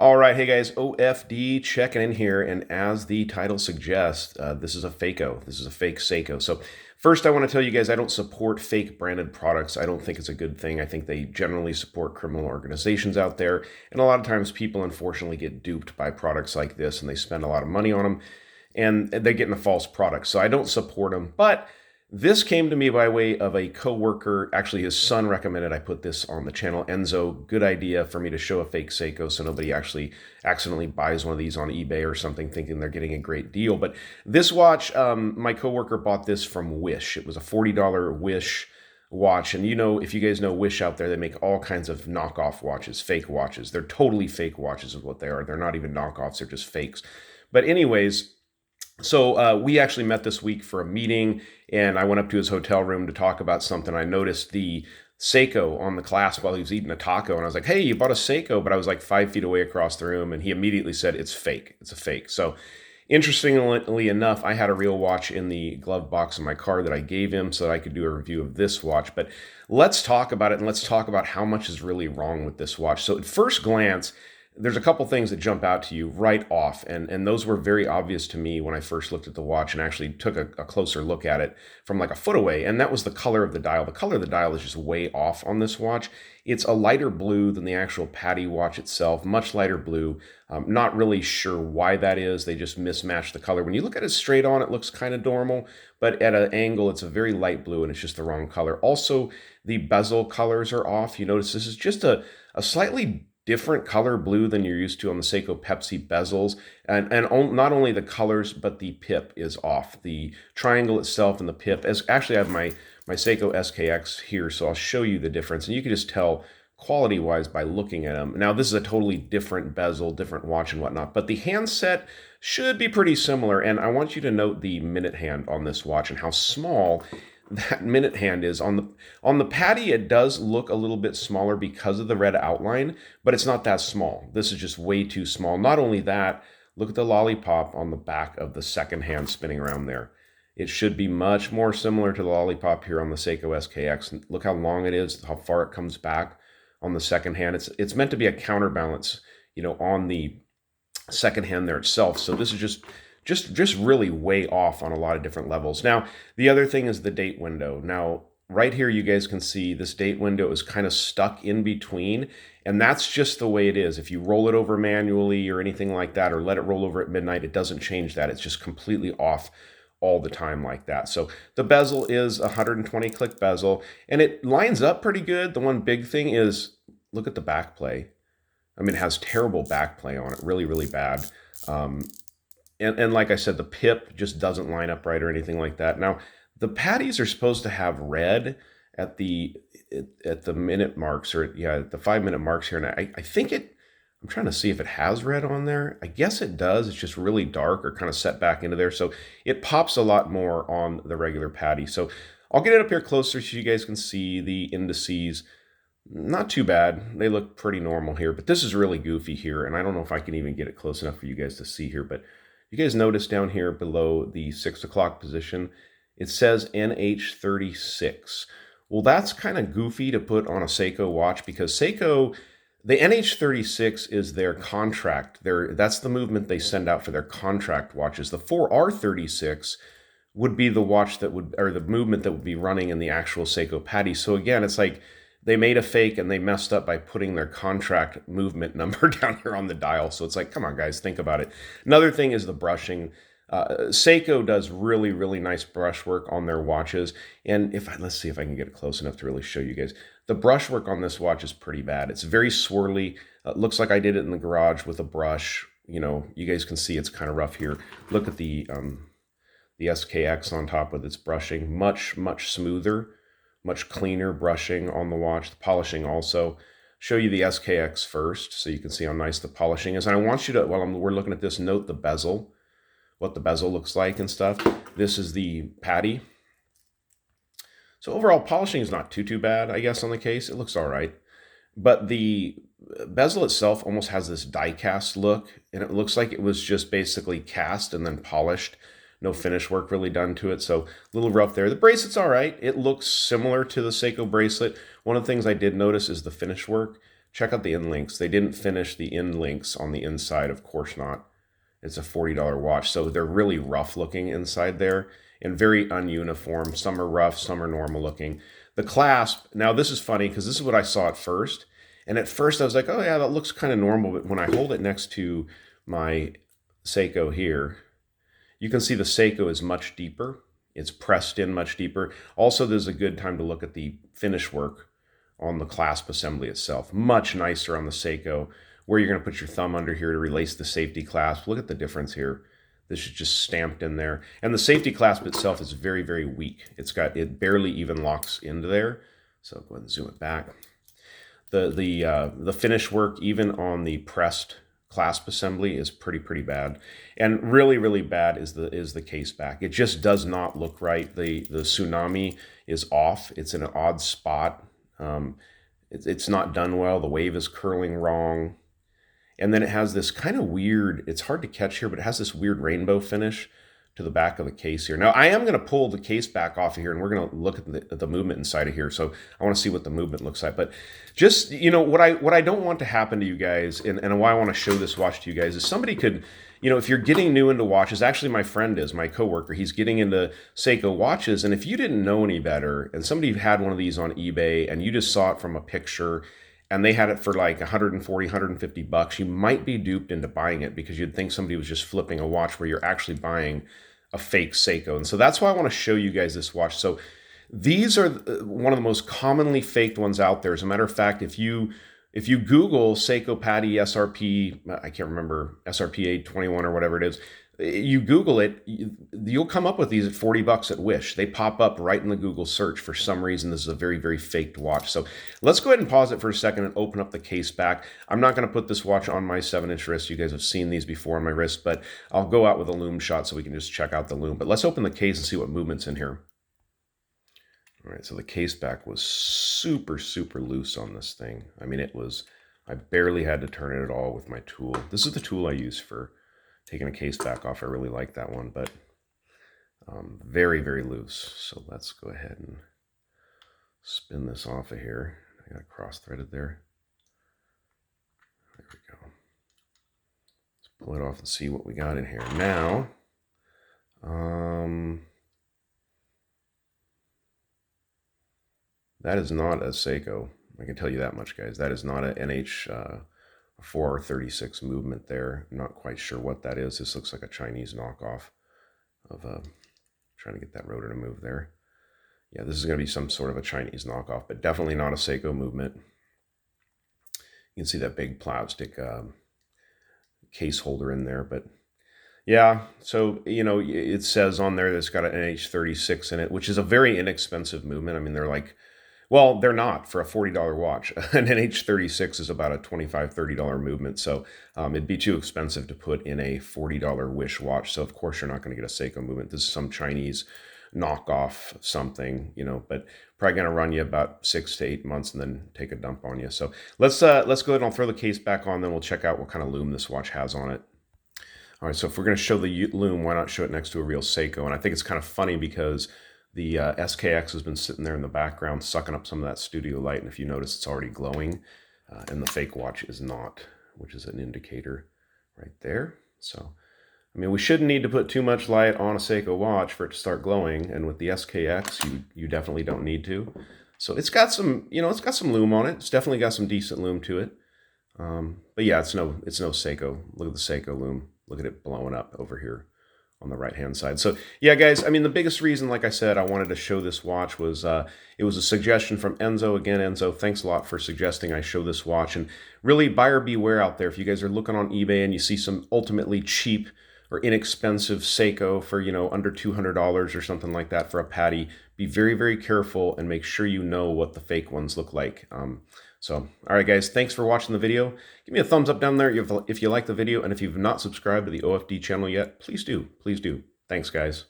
All right, hey guys, OFD checking in here, and as the title suggests, this is a FEIKO. This is a fake Seiko. So first I want to tell you guys I don't support fake branded products. I don't think it's a good thing. I think they generally support criminal organizations out there, and a lot of times people unfortunately get duped by products like this, and they spend a lot of money on them, and they get in a false product. So I don't support them, but this came to me by way of a coworker. Actually, his son recommended I put this on the channel. Enzo, good idea for me to show a fake Seiko so nobody actually accidentally buys one of these on eBay or something thinking they're getting a great deal. But this watch, my coworker bought this from Wish. It was a $40 Wish watch. And you know, if you guys know Wish out there, they make all kinds of knockoff watches, fake watches. They're totally fake watches is what they are. They're not even knockoffs, they're just fakes. But anyways, so we actually met this week for a meeting, and I went up to his hotel room to talk about something. I noticed the Seiko on the clasp while he was eating a taco, and I was like, hey, you bought a Seiko, but I was like 5 feet away across the room, and he immediately said, it's fake. It's a fake. So interestingly enough, I had a real watch in the glove box in my car that I gave him so that I could do a review of this watch. But let's talk about it, and let's talk about how much is really wrong with this watch. So at first glance, there's a couple things that jump out to you right off, and those were very obvious to me when I first looked at the watch and actually took a closer look at it from like a foot away, and that was the color of the dial. The color of the dial is just way off on this watch. It's a lighter blue than the actual PADI watch itself, much lighter blue. Not really sure why that is. They just mismatched the color. When you look at it straight on, it looks kind of normal, but at an angle, it's a very light blue, and it's just the wrong color. Also, the bezel colors are off. You notice this is just a slightly different color blue than you're used to on the Seiko Pepsi bezels, and not only the colors, but the pip is off. The triangle itself and the pip. Actually, I have my Seiko SKX here, so I'll show you the difference, and you can just tell quality-wise by looking at them. Now, this is a totally different bezel, different watch and whatnot, but the handset should be pretty similar, and I want you to note the minute hand on this watch and how small that minute hand is. On the PADI, it does look a little bit smaller because of the red outline, but it's not that small. This is just way too small. Not only that, look at the lollipop on the back of the second hand spinning around there. It should be much more similar to the lollipop here on the Seiko SKX. Look how long it is, how far it comes back on the second hand. It's meant to be a counterbalance, you know, on the second hand there itself. So this is just really way off on a lot of different levels. Now, the other thing is the date window. Now, right here, you guys can see this date window is kind of stuck in between, and that's just the way it is. If you roll it over manually or anything like that, or let it roll over at midnight, it doesn't change that. It's just completely off all the time like that. So the bezel is a 120 click bezel, and it lines up pretty good. The one big thing is, look at the back play. I mean, it has terrible back play on it, really, really bad. And like I said, the pip just doesn't line up right or anything like that. Now, the PADIs are supposed to have red at the minute marks, or the 5-minute marks here. And I think I'm trying to see if it has red on there. I guess it does. It's just really dark or kind of set back into there. So it pops a lot more on the regular PADI. So I'll get it up here closer so you guys can see the indices. Not too bad. They look pretty normal here, but this is really goofy here. And I don't know if I can even get it close enough for you guys to see here, but you guys notice down here below the 6 o'clock position, it says NH36. Well, that's kind of goofy to put on a Seiko watch, because Seiko, the NH36 is their contract. That's the movement they send out for their contract watches. The 4R36 would be the watch that would, or the movement that would be running in the actual Seiko PADI. So again, it's like they made a fake and they messed up by putting their contract movement number down here on the dial. So it's like, come on, guys, think about it. Another thing is the brushing. Seiko does really, really nice brushwork on their watches. And let's see if I can get it close enough to really show you guys. The brushwork on this watch is pretty bad. It's very swirly. Looks like I did it in the garage with a brush. You know, you guys can see it's kind of rough here. Look at the SKX on top with its brushing. Much, much smoother. Much cleaner brushing on the watch. The polishing also. Show you the SKX first so you can see how nice the polishing is. And I want you to, while we're looking at this, note the bezel, what the bezel looks like and stuff. This is the PADI. So overall, polishing is not too bad, I guess, on the case. It looks all right. But the bezel itself almost has this die-cast look, and it looks like it was just basically cast and then polished. No finish work really done to it, so a little rough there. The bracelet's all right. It looks similar to the Seiko bracelet. One of the things I did notice is the finish work. check out the end links. They didn't finish the end links on the inside, of course not. It's a $40 watch, so they're really rough looking inside there and very ununiform. Some are rough, some are normal looking. The clasp, now this is funny because this is what I saw at first. And at first I was like, oh yeah, that looks kind of normal. But when I hold it next to my Seiko here, you can see the Seiko is much deeper. It's pressed in much deeper. Also, there's a good time to look at the finish work on the clasp assembly itself. Much nicer on the Seiko, where you're going to put your thumb under here to release the safety clasp. Look at the difference here. This is just stamped in there. And the safety clasp itself is very, very weak. It barely even locks into there. So go ahead and zoom it back. The finish work, even on the pressed clasp assembly, is pretty bad. And really, really bad is the case back. It just does not look right. The tsunami is off. It's in an odd spot. It's not done well. The wave is curling wrong. And then it has this kind of weird, it's hard to catch here, but it has this weird rainbow finish to the back of the case here. Now, I am going to pull the case back off of here, and we're going to look at the movement inside of here. So I want to see what the movement looks like. But just, you know, what I don't want to happen to you guys, and why I want to show this watch to you guys, is somebody could, you know, if you're getting new into watches, actually my friend is, my coworker, he's getting into Seiko watches, and if you didn't know any better, and somebody had one of these on eBay, and you just saw it from a picture, and they had it for like 140, 150 bucks, you might be duped into buying it because you'd think somebody was just flipping a watch where you're actually buying a fake Seiko. And so that's why I want to show you guys this watch. So these are one of the most commonly faked ones out there. As a matter of fact, if you Google Seiko PADI SRP, I can't remember, SRP 821 or whatever it is, you Google it, you'll come up with these at 40 bucks at Wish. They pop up right in the Google search. For some reason, this is a very, very faked watch. So let's go ahead and pause it for a second and open up the case back. I'm not going to put this watch on my 7-inch wrist. You guys have seen these before on my wrist, but I'll go out with a Lume shot so we can just check out the Lume. But let's open the case and see what movement's in here. All right, so the case back was super, super loose on this thing. I mean, I barely had to turn it at all with my tool. This is the tool I use for taking a case back off. I really like that one, but very, very loose. So let's go ahead and spin this off of here. I got cross-threaded there. There we go. Let's pull it off and see what we got in here. Now, that is not a Seiko. I can tell you that much, guys. That is not an NH 436 movement there. I'm not quite sure what that is. This looks like a Chinese knockoff of trying to get that rotor to move there. Yeah, this is going to be some sort of a Chinese knockoff, but definitely not a Seiko movement. You can see that big plastic case holder in there, but yeah, so, you know, it says on there that it's got an NH36 in it, which is a very inexpensive movement. I mean, they're like, well, they're not for a $40 watch. An NH36 is about a $25, $30 movement. So it'd be too expensive to put in a $40 Wish watch. So of course you're not going to get a Seiko movement. This is some Chinese knockoff something, you know, but probably going to run you about 6 to 8 months and then take a dump on you. So let's go ahead and I'll throw the case back on, then we'll check out what kind of Lume this watch has on it. All right, so if we're going to show the Lume, why not show it next to a real Seiko? And I think it's kind of funny because the SKX has been sitting there in the background sucking up some of that studio light, and if you notice, it's already glowing, and the fake watch is not, which is an indicator right there. So, I mean, we shouldn't need to put too much light on a Seiko watch for it to start glowing, and with the SKX, you definitely don't need to. So it's got some, you know, it's got some Lume on it. It's definitely got some decent Lume to it. But yeah, it's no Seiko. Look at the Seiko Lume. Look at it blowing up over here on the right-hand side. So yeah, guys, I mean, the biggest reason, like I said, I wanted to show this watch was it was a suggestion from Enzo. Again, Enzo, thanks a lot for suggesting I show this watch. And really, buyer beware out there. If you guys are looking on eBay and you see some ultimately cheap or inexpensive Seiko for, you know, under $200 or something like that for a PADI, be very, very careful and make sure you know what the fake ones look like. So, all right, guys, thanks for watching the video. Give me a thumbs up down there if you like the video, and if you've not subscribed to the OFD channel yet, please do. Please do. Thanks, guys.